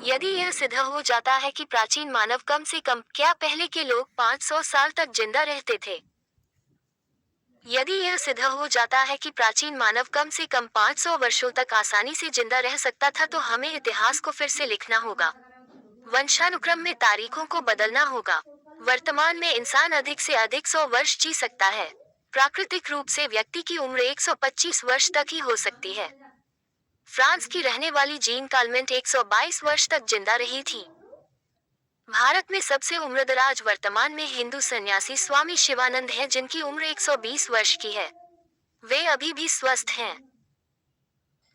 यदि यह सिद्ध हो जाता है कि प्राचीन मानव कम से कम, क्या पहले के लोग 500 साल तक जिंदा रहते थे? यदि यह सिद्ध हो जाता है कि प्राचीन मानव कम से कम 500 वर्षों तक आसानी से जिंदा रह सकता था, तो हमें इतिहास को फिर से लिखना होगा। वंशानुक्रम में तारीखों को बदलना होगा। वर्तमान में इंसान अधिक से अधिक 100 वर्ष जी सकता है। प्राकृतिक रूप से व्यक्ति की उम्र 125 वर्ष तक ही हो सकती है। फ्रांस की रहने वाली जीन कालमेंट 122 वर्ष तक जिंदा रही थी। भारत में सबसे उम्रदराज वर्तमान में हिंदू सन्यासी स्वामी शिवानंद हैं, जिनकी उम्र 120 वर्ष की है। वे अभी भी स्वस्थ हैं।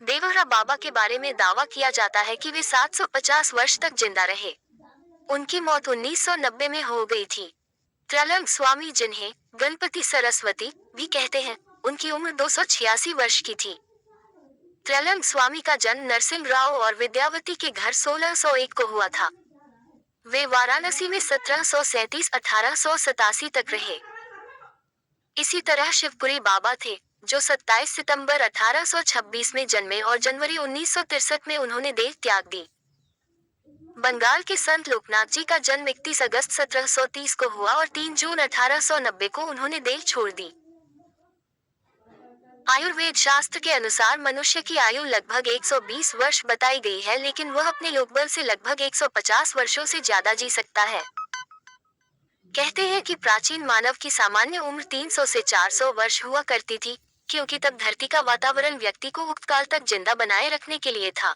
देवहरा बाबा के बारे में दावा किया जाता है कि वे 750 वर्ष तक जिंदा रहे। उनकी मौत 1990 में हो गई थी। त्रिलंग स्वामी, जिन्हें गणपति सरस्वती भी कहते हैं, उनकी उम्र 286 वर्ष की थी। त्रिलंग स्वामी का जन्म नरसिंह राव और विद्यावती के घर 1601 को हुआ था। वे वाराणसी में 1737-1887 तक रहे। इसी तरह शिवपुरी बाबा थे, जो 27 सितंबर 1826 में जन्मे और जनवरी 1963 में उन्होंने देह त्याग दी। बंगाल के संत लोकनाथ जी का जन्म 31 अगस्त 1730 को हुआ और 3 जून 1890 को उन्होंने देह छोड़ दी। आयुर्वेद शास्त्र के अनुसार मनुष्य की आयु लगभग 120 वर्ष बताई गई है, लेकिन वह अपने लोकबल से लगभग 150 वर्षों से ज्यादा जी सकता है। कहते हैं कि प्राचीन मानव की सामान्य उम्र 300 से 400 वर्ष हुआ करती थी, क्योंकि तब धरती का वातावरण व्यक्ति को उक्त काल तक जिंदा बनाए रखने के लिए था।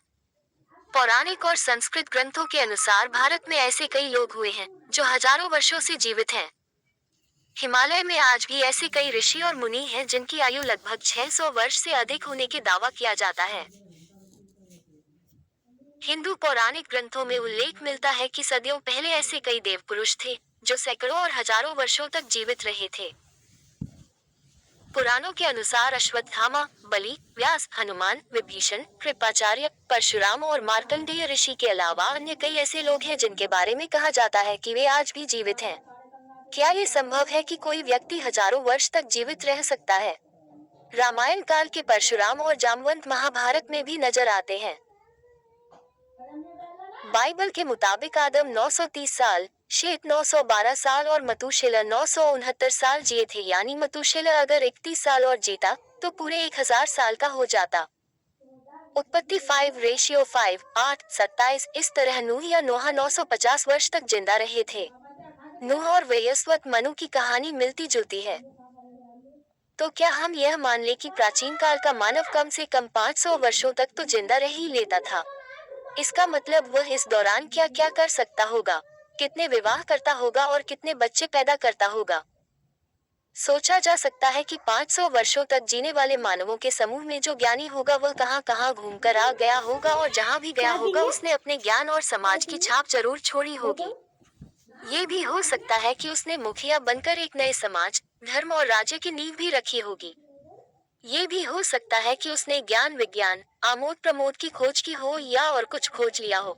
पौराणिक और संस्कृत ग्रंथों के अनुसार भारत में ऐसे कई लोग हुए हैं जो हजारों वर्षों से जीवित हैं। हिमालय में आज भी ऐसे कई ऋषि और मुनि हैं जिनकी आयु लगभग 600 वर्ष से अधिक होने के दावा किया जाता है। हिंदू पौराणिक ग्रंथों में उल्लेख मिलता है कि सदियों पहले ऐसे कई देव पुरुष थे जो सैकड़ों और हजारों वर्षों तक जीवित रहे थे। पुराणों के अनुसार अश्वत्थामा, बलि, व्यास, हनुमान, विभीषण, कृपाचार्य, परशुराम और मार्कंडेय ऋषि के अलावा अन्य कई ऐसे लोग हैं जिनके बारे में कहा जाता है कि वे आज भी जीवित हैं। क्या ये संभव है कि कोई व्यक्ति हजारों वर्ष तक जीवित रह सकता है? रामायण काल के परशुराम और जामवंत महाभारत में भी नजर आते हैं। बाइबल के मुताबिक आदम 930 साल, शेत 912 साल और मतुशेलह 969 साल जिए थे, यानी मतुशेलह अगर 31 साल और जीता तो पूरे 1000 साल का हो जाता। उत्पत्ति 5:5, 8, 27। इस तरह नूह या नोहा 950 वर्ष तक जिंदा रहे थे। नूह और वयस्वत मनु की कहानी मिलती जुलती है। तो क्या हम यह मान ले कि प्राचीन काल का मानव कम से कम 500 वर्षों तक तो जिंदा रह ही लेता था? इसका मतलब वह इस दौरान क्या क्या कर सकता होगा, कितने विवाह करता होगा और कितने बच्चे पैदा करता होगा? सोचा जा सकता है कि 500 वर्षों तक जीने वाले मानवों के समूह में जो ज्ञानी होगा वह कहां कहां घूमकर आ गया होगा, और जहां भी गया होगा उसने अपने ज्ञान और समाज की छाप जरूर छोड़ी होगी। ये भी हो सकता है कि उसने मुखिया बनकर एक नए समाज, धर्म और राज्य की नींव भी रखी होगी। ये भी हो सकता है कि उसने ज्ञान विज्ञान, आमोद प्रमोद की खोज की हो या और कुछ खोज लिया हो।